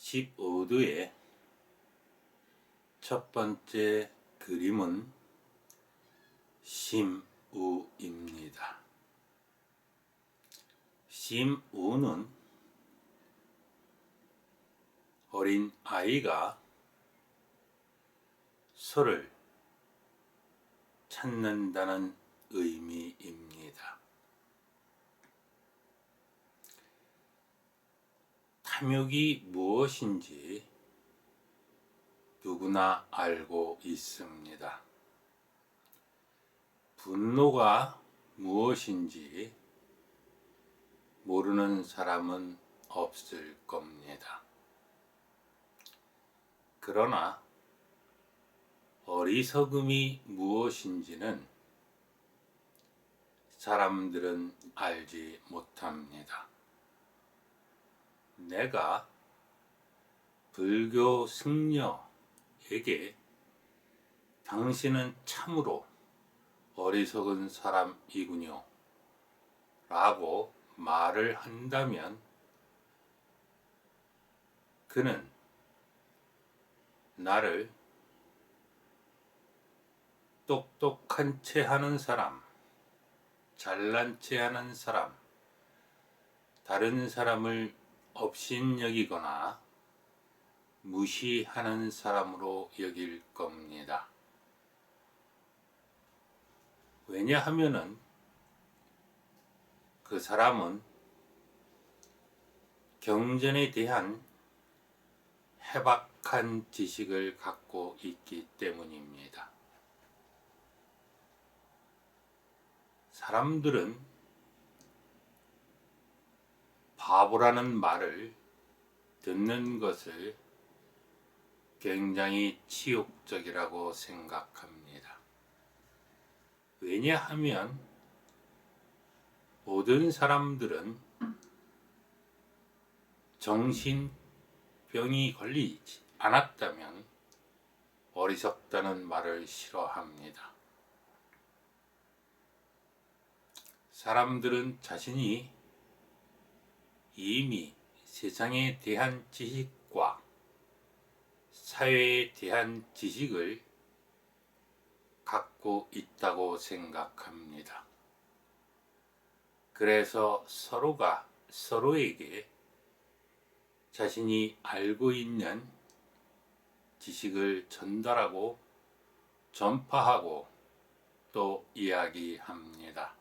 15도의 첫 번째 그림은 심우입니다. 심우는 어린 아이가 소를 찾는다는 의미입니다. 탐욕이 무엇인지 누구나 알고 있습니다. 분노가 무엇인지 모르는 사람은 없을 겁니다. 그러나 어리석음이 무엇인지는 사람들은 알지 못합니다. 내가 불교 승려에게 당신은 참으로 어리석은 사람이군요 라고 말을 한다면 그는 나를 똑똑한 체 하는 사람, 잘난 체 하는 사람, 다른 사람을 업신여기거나 무시하는 사람으로 여길 겁니다. 왜냐하면은 그 사람은 경전에 대한 해박한 지식을 갖고 있기 때문입니다. 사람들은 바보라는 말을 듣는 것을 굉장히 치욕적이라고 생각합니다. 왜냐하면 모든 사람들은 정신병이 걸리지 않았다면 어리석다는 말을 싫어합니다. 사람들은 자신이 이미 세상에 대한 지식과 사회에 대한 지식을 갖고 있다고 생각합니다. 그래서 서로가 서로에게 자신이 알고 있는 지식을 전달하고 전파하고 또 이야기합니다.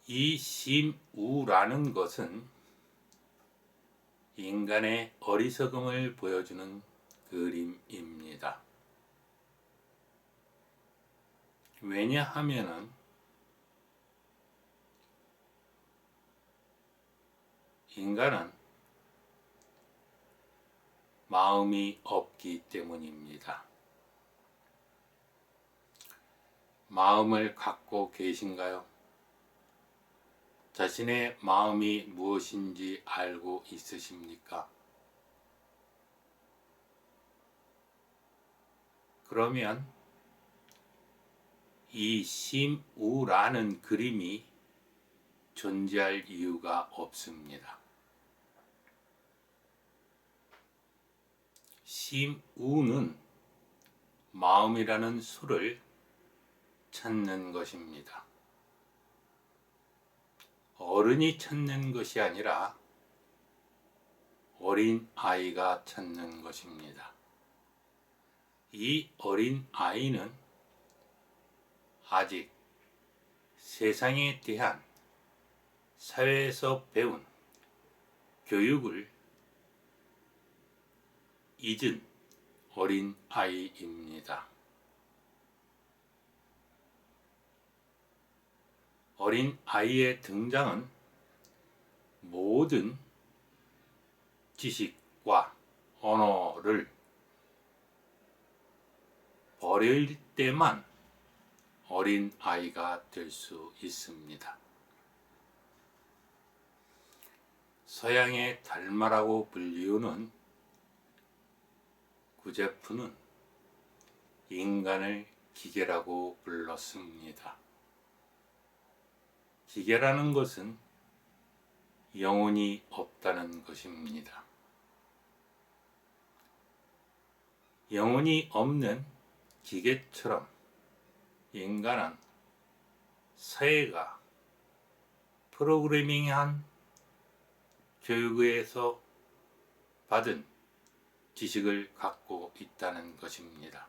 이 심우라는 것은 인간의 어리석음을 보여주는 그림입니다. 왜냐하면은 인간은 마음이 없기 때문입니다. 마음을 갖고 계신가요? 자신의 마음이 무엇인지 알고 있으십니까? 그러면 이 심우라는 그림이 존재할 이유가 없습니다. 심우는 마음이라는 수를 찾는 것입니다. 어른이 찾는 것이 아니라 어린 아이가 찾는 것입니다. 이 어린 아이는 아직 세상에 대한 사회에서 배운 교육을 잊은 어린 아이입니다. 어린 아이의 등장은 모든 지식과 언어를 버릴 때만 어린 아이가 될 수 있습니다. 서양의 달마라고 불리우는 구제프는 인간을 기계라고 불렀습니다. 기계라는 것은 영혼이 없다는 것입니다. 영혼이 없는 기계처럼 인간은 사회가 프로그래밍한 교육에서 받은 지식을 갖고 있다는 것입니다.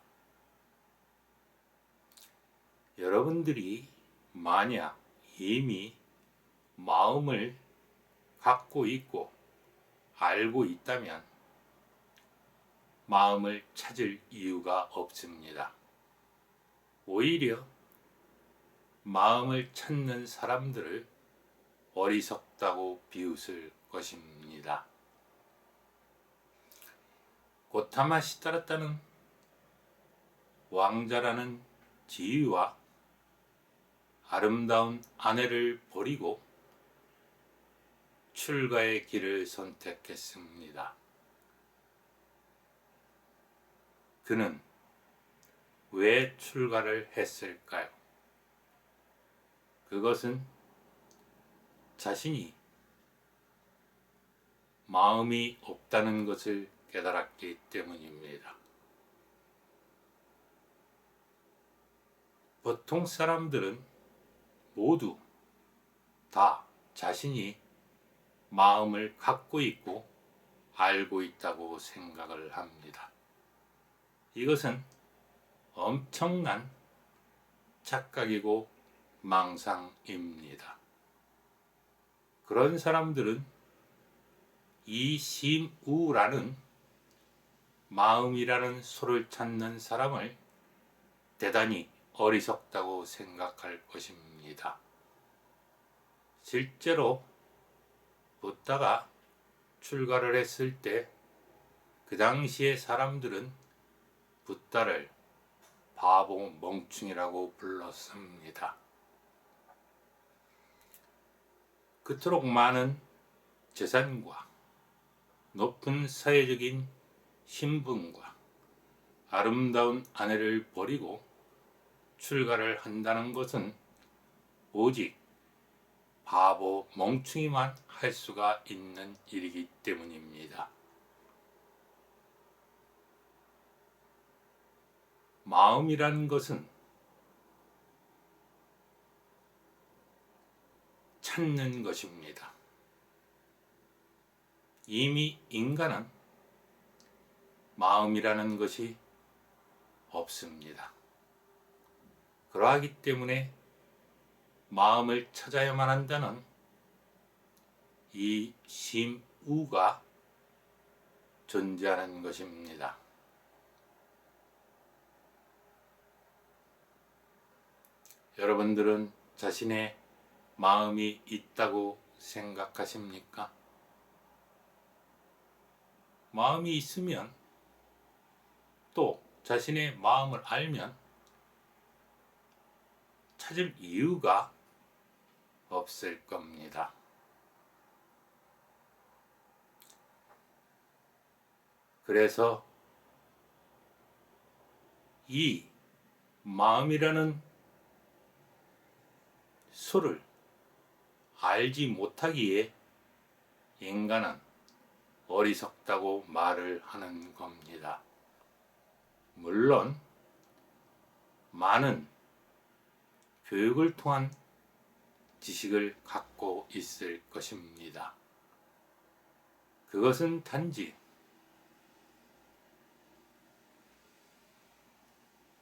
여러분들이 만약 이미 마음을 갖고 있고 알고 있다면 마음을 찾을 이유가 없습니다. 오히려 마음을 찾는 사람들을 어리석다고 비웃을 것입니다. 고타마 시다르타는 왕자라는 지위와 아름다운 아내를 버리고 출가의 길을 선택했습니다. 그는 왜 출가를 했을까요? 그것은 자신이 마음이 없다는 것을 깨달았기 때문입니다. 보통 사람들은 모두 다 자신이 마음을 갖고 있고 알고 있다고 생각을 합니다. 이것은 엄청난 착각이고 망상입니다. 그런 사람들은 이심우라는 마음이라는 소를 찾는 사람을 대단히 어리석다고 생각할 것입니다. 실제로 부다가 출가를 했을 때 그 당시의 사람들은 부다를 바보 멍충이라고 불렀습니다. 그토록 많은 재산과 높은 사회적인 신분과 아름다운 아내를 버리고 출가를 한다는 것은 오직 바보 멍충이만 할 수가 있는 일이기 때문입니다. 마음이라는 것은 찾는 것입니다. 이미 인간은 마음이라는 것이 없습니다. 그러하기 때문에 마음을 찾아야만 한다는 이 심우가 존재하는 것입니다. 여러분들은 자신의 마음이 있다고 생각하십니까? 마음이 있으면 또 자신의 마음을 알면 찾을 이유가 없을 겁니다. 그래서 이 마음이라는 수를 알지 못하기에 인간은 어리석다고 말을 하는 겁니다. 물론 많은 교육을 통한 지식을 갖고 있을 것입니다. 그것은 단지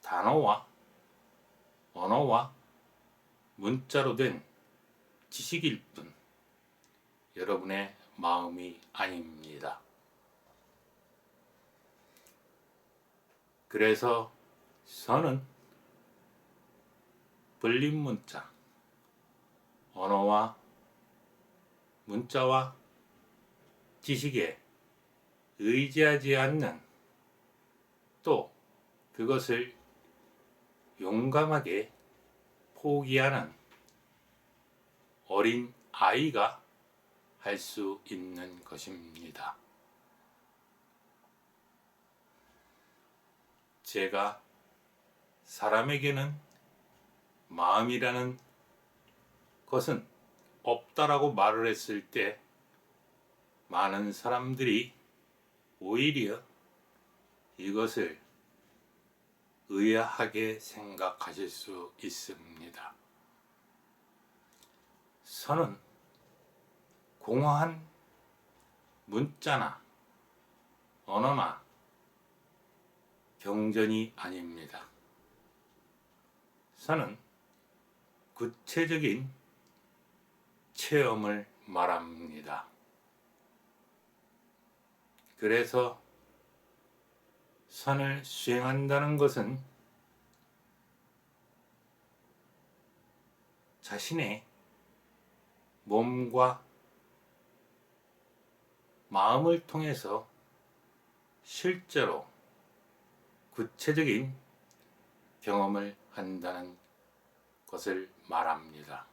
단어와 언어와 문자로 된 지식일 뿐 여러분의 마음이 아닙니다. 그래서 선은 불림 문자, 언어와 문자와 지식에 의지하지 않는, 또 그것을 용감하게 포기하는 어린 아이가 할 수 있는 것입니다. 제가 사람에게는 마음이라는 것은 없다라고 말을 했을 때 많은 사람들이 오히려 이것을 의아하게 생각하실 수 있습니다. 선은 공허한 문자나 언어나 경전이 아닙니다. 선은 구체적인 체험을 말합니다. 그래서 선을 수행한다는 것은 자신의 몸과 마음을 통해서 실제로 구체적인 경험을 한다는 것을 말합니다.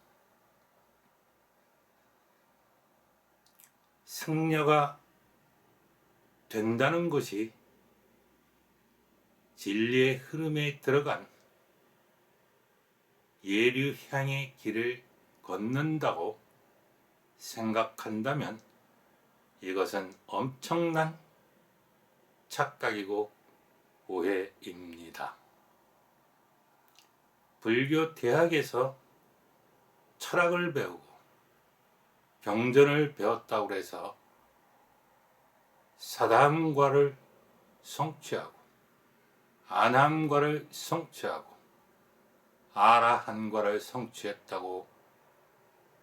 승려가 된다는 것이 진리의 흐름에 들어간 예류향의 길을 걷는다고 생각한다면 이것은 엄청난 착각이고 오해입니다. 불교 대학에서 철학을 배우고 경전을 배웠다고 해서 사담과를 성취하고 아남과를 성취하고 아라한과를 성취했다고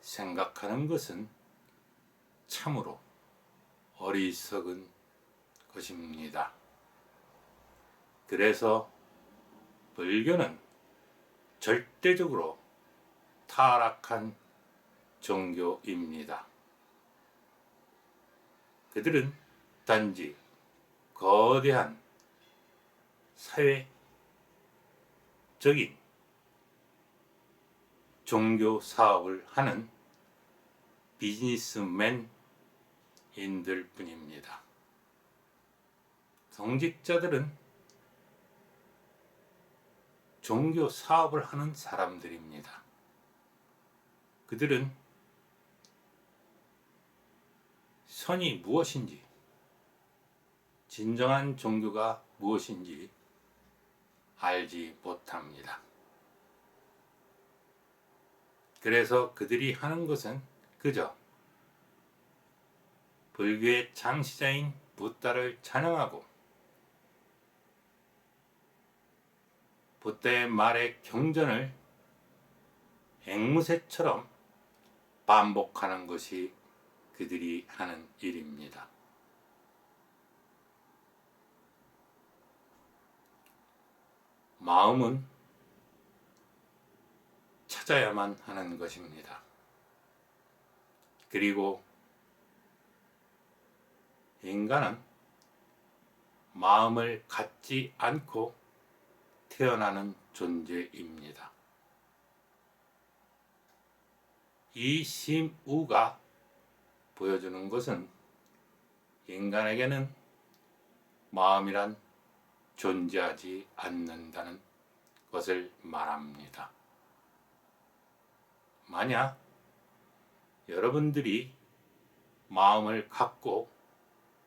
생각하는 것은 참으로 어리석은 것입니다. 그래서 불교는 절대적으로 타락한 종교입니다. 그들은 단지 거대한 사회적인 종교 사업을 하는 비즈니스맨인들 뿐입니다. 성직자들은 종교 사업을 하는 사람들입니다. 그들은 선이 무엇인지, 진정한 종교가 무엇인지 알지 못합니다. 그래서 그들이 하는 것은 그저 불교의 창시자인 붓다를 찬양하고 붓다의 말의 경전을 앵무새처럼 반복하는 것이 그들이 하는 일입니다. 마음은 찾아야만 하는 것입니다. 그리고 인간은 마음을 갖지 않고 태어나는 존재입니다. 이 심우가 보여주는 것은 인간에게는 마음이란 존재하지 않는다는 것을 말합니다. 만약 여러분들이 마음을 갖고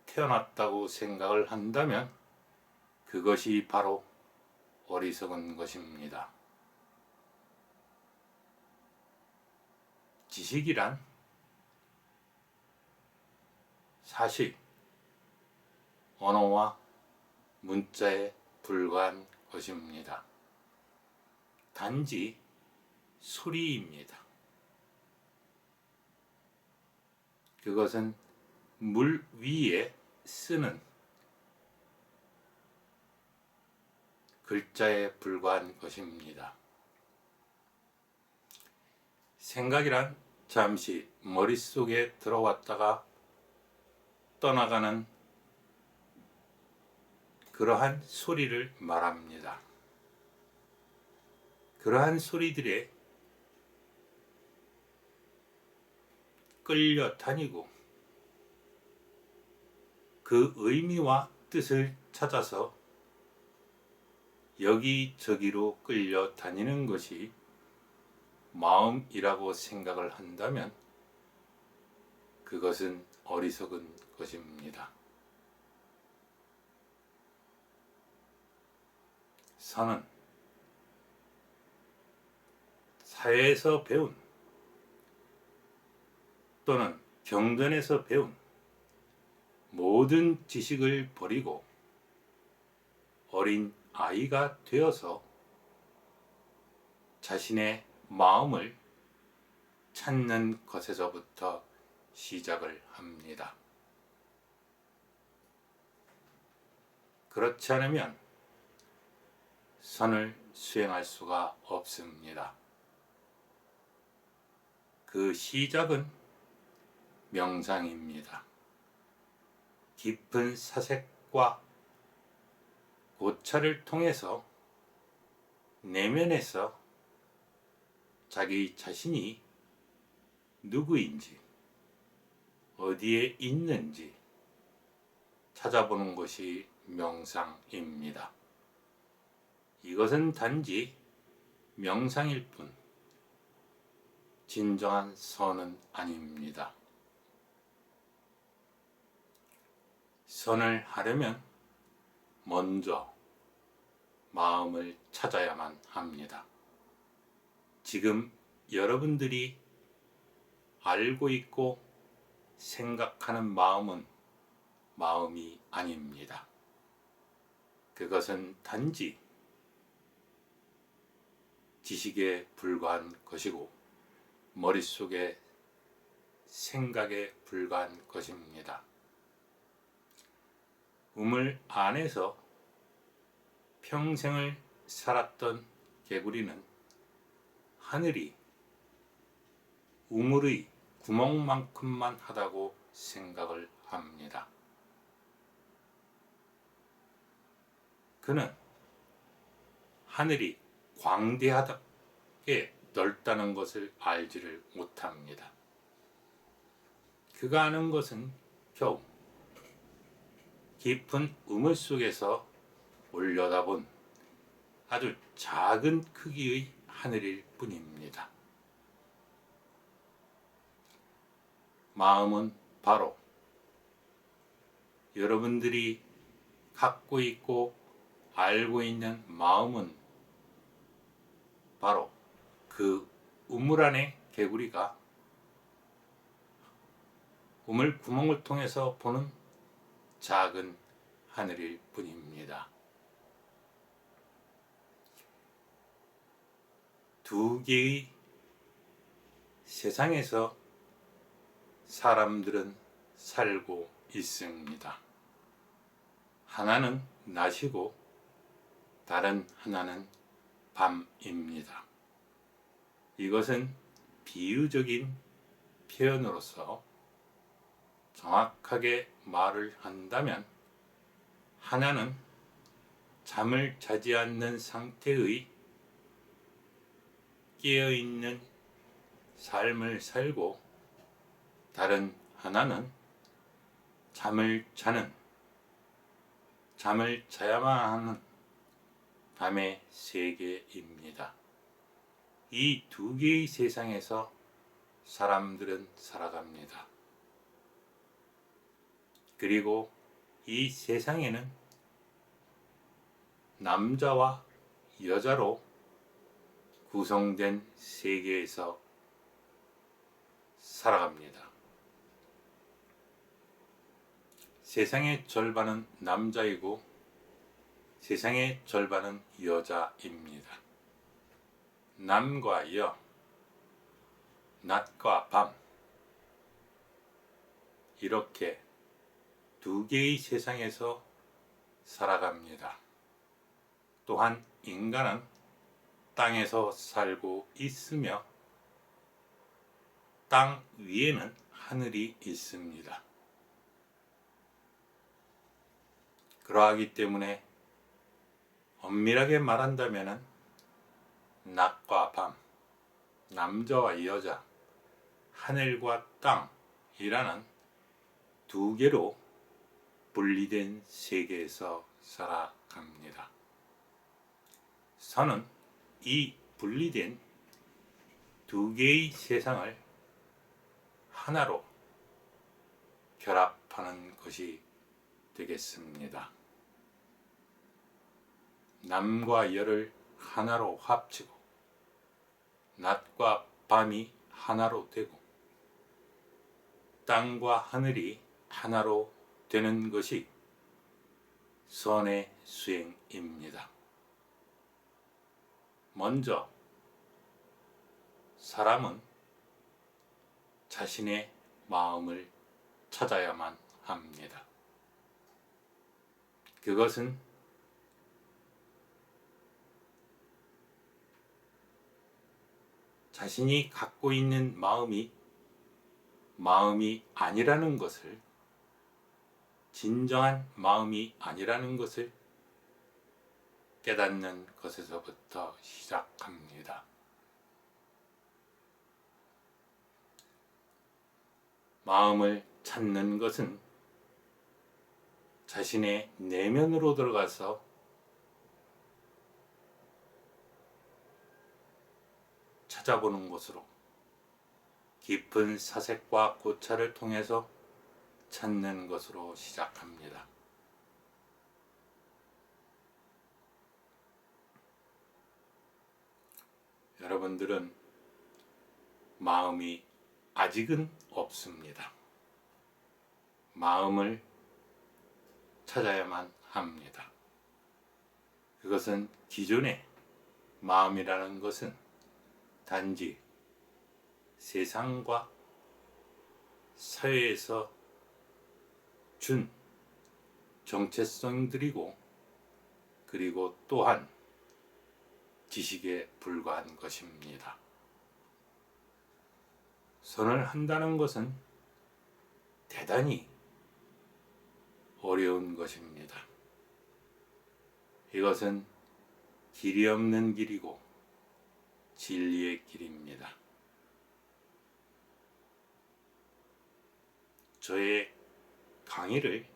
태어났다고 생각을 한다면 그것이 바로 어리석은 것입니다. 지식이란 사실, 언어와 문자에 불과한 것입니다. 단지 소리입니다. 그것은 물 위에 쓰는 글자에 불과한 것입니다. 생각이란 잠시 머릿속에 들어왔다가 떠나가는 그러한 소리를 말합니다. 그러한 소리들에 끌려다니고 그 의미와 뜻을 찾아서 여기저기로 끌려다니는 것이 마음이라고 생각을 한다면 그것은 어리석은 것입니다. 선은 사회에서 배운 또는 경전에서 배운 모든 지식을 버리고 어린 아이가 되어서 자신의 마음을 찾는 것에서부터 시작을 합니다. 그렇지 않으면 선을 수행할 수가 없습니다. 그 시작은 명상입니다. 깊은 사색과 고찰을 통해서 내면에서 자기 자신이 누구인지, 어디에 있는지 찾아보는 것이 명상입니다. 이것은 단지 명상일 뿐 진정한 선은 아닙니다. 선을 하려면 먼저 마음을 찾아야만 합니다. 지금 여러분들이 알고 있고 생각하는 마음은 마음이 아닙니다. 그것은 단지 지식에 불과한 것이고 머릿속에 생각에 불과한 것입니다. 우물 안에서 평생을 살았던 개구리는 하늘이 우물의 구멍만큼만 하다고 생각을 합니다. 그는 하늘이 광대하게 넓다는 것을 알지를 못합니다. 그가 아는 것은 겨우 깊은 우물 속에서 올려다본 아주 작은 크기의 하늘일 뿐입니다. 마음은 바로 여러분들이 갖고 있고 알고 있는 마음은 바로 그 우물 안의 개구리가 우물 구멍을 통해서 보는 작은 하늘일 뿐입니다. 두 개의 세상에서 사람들은 살고 있습니다. 하나는 낮이고 다른 하나는 밤입니다. 이것은 비유적인 표현으로서 정확하게 말을 한다면 하나는 잠을 자지 않는 상태의 깨어있는 삶을 살고 다른 하나는 잠을 자야만 하는 밤의 세계입니다. 이 두 개의 세상에서 사람들은 살아갑니다. 그리고 이 세상에는 남자와 여자로 구성된 세계에서 살아갑니다. 세상의 절반은 남자이고 세상의 절반은 여자입니다. 남과 여, 낮과 밤, 이렇게 두 개의 세상에서 살아갑니다. 또한 인간은 땅에서 살고 있으며 땅 위에는 하늘이 있습니다. 그러하기 때문에 엄밀하게 말한다면 낮과 밤, 남자와 여자, 하늘과 땅이라는 두 개로 분리된 세계에서 살아갑니다. 선은 이 분리된 두 개의 세상을 하나로 결합하는 것이 되겠습니다. 남과 여를 하나로 합치고 낮과 밤이 하나로 되고 땅과 하늘이 하나로 되는 것이 선의 수행입니다. 먼저 사람은 자신의 마음을 찾아야만 합니다. 그것은 자신이 갖고 있는 마음이 아니라는 것을, 진정한 마음이 아니라는 것을 깨닫는 것에서부터 시작합니다. 마음을 찾는 것은 자신의 내면으로 들어가서 찾아보는 것으로, 깊은 사색과 고찰을 통해서 찾는 것으로 시작합니다. 여러분들은 마음이 아직은 없습니다. 마음을 찾아야만 합니다. 그것은 기존의 마음이라는 것은 단지 세상과 사회에서 준 정체성들이고, 그리고 또한 지식에 불과한 것입니다. 선을 한다는 것은 대단히 어려운 것입니다. 이것은 길이 없는 길이고 진리의 길입니다. 저의 강의를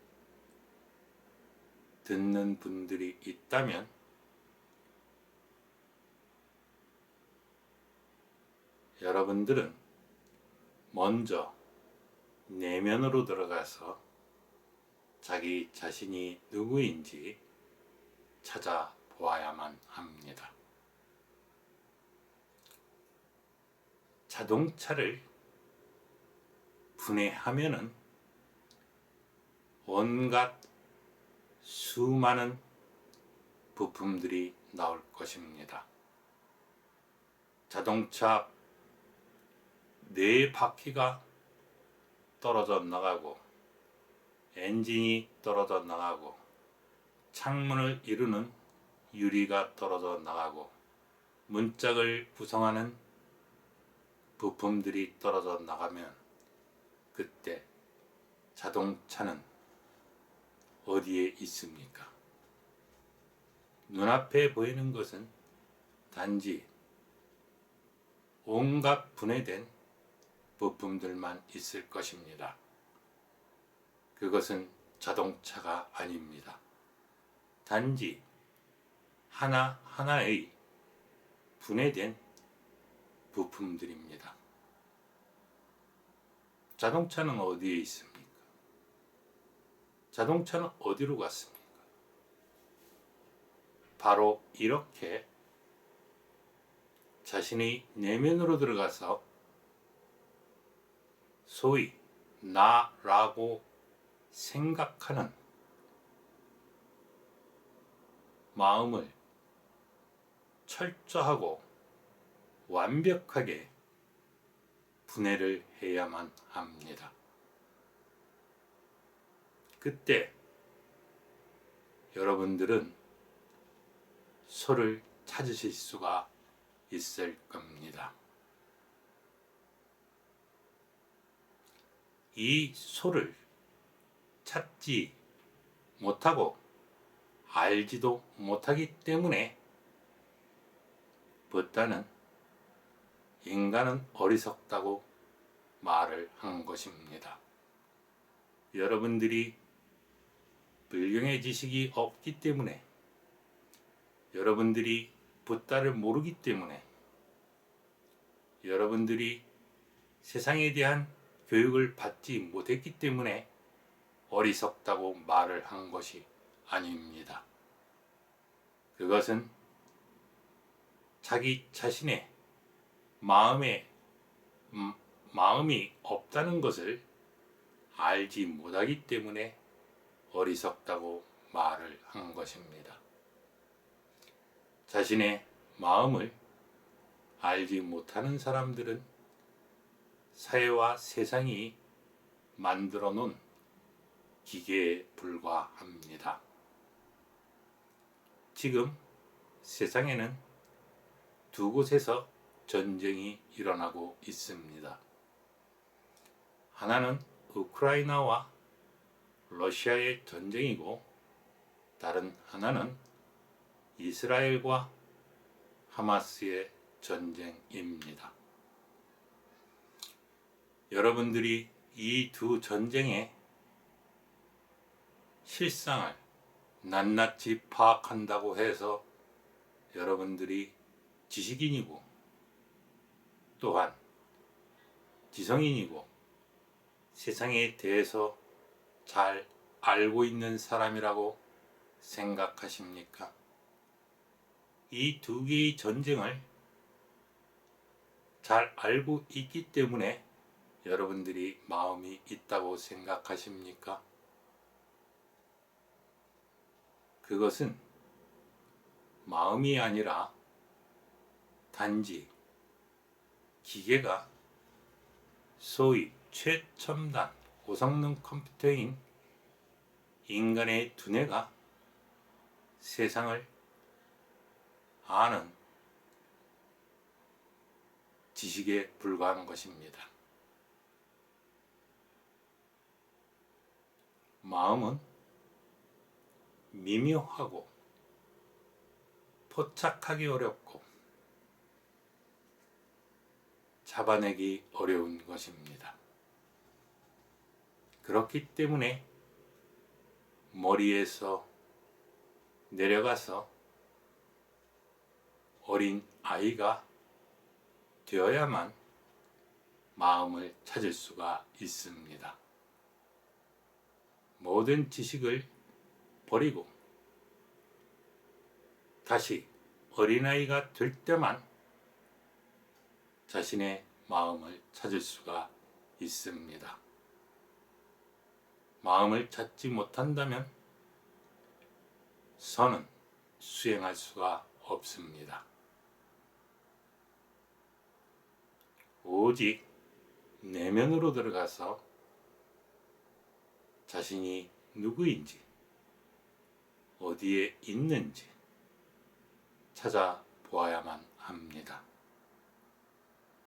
듣는 분들이 있다면 여러분들은 먼저 내면으로 들어가서 자기 자신이 누구인지 찾아보아야만 합니다. 자동차를 분해하면은 온갖 수많은 부품들이 나올 것입니다. 자동차 네 바퀴가 떨어져 나가고, 엔진이 떨어져 나가고, 창문을 이루는 유리가 떨어져 나가고, 문짝을 구성하는 부품들이 떨어져 나가면 그때 자동차는 어디에 있습니까? 눈앞에 보이는 것은 단지 온갖 분해된 부품들만 있을 것입니다. 그것은 자동차가 아닙니다. 단지 하나하나의 분해된 부품들입니다. 자동차는 어디에 있습니까? 자동차는 어디로 갔습니까? 바로 이렇게 자신의 내면으로 들어가서 소위 나라고 생각하는 마음을 철저하고 완벽하게 분해를 해야만 합니다. 그때 여러분들은 소를 찾으실 수가 있을 겁니다. 이 소를 찾지 못하고 알지도 못하기 때문에 붓다는 인간은 어리석다고 말을 한 것입니다. 여러분들이 불경의 지식이 없기 때문에, 여러분들이 붓다를 모르기 때문에, 여러분들이 세상에 대한 교육을 받지 못했기 때문에 어리석다고 말을 한 것이 아닙니다. 그것은 자기 자신의 마음이 없다는 것을 알지 못하기 때문에 어리석다고 말을 한 것입니다. 자신의 마음을 알지 못하는 사람들은 사회와 세상이 만들어 놓은 기계에 불과합니다. 지금 세상에는 두 곳에서 전쟁이 일어나고 있습니다. 하나는 우크라이나와 러시아의 전쟁이고, 다른 하나는 이스라엘과 하마스의 전쟁입니다. 여러분들이 이 두 전쟁의 실상을 낱낱이 파악한다고 해서 여러분들이 지식인이고 또한 지성인이고 세상에 대해서 잘 알고 있는 사람이라고 생각하십니까? 이 두 개의 전쟁을 잘 알고 있기 때문에 여러분들이 마음이 있다고 생각하십니까? 그것은 마음이 아니라 단지 기계가 소위 최첨단 고성능 컴퓨터인 인간의 두뇌가 세상을 아는 지식에 불과한 것입니다. 마음은 미묘하고 포착하기 어렵고 잡아내기 어려운 것입니다. 그렇기 때문에 머리에서 내려가서 어린 아이가 되어야만 마음을 찾을 수가 있습니다. 모든 지식을 버리고 다시 어린아이가 될 때만 자신의 마음을 찾을 수가 있습니다. 마음을 찾지 못한다면 선은 수행할 수가 없습니다. 오직 내면으로 들어가서 자신이 누구인지, 어디에 있는지 찾아보아야만 합니다.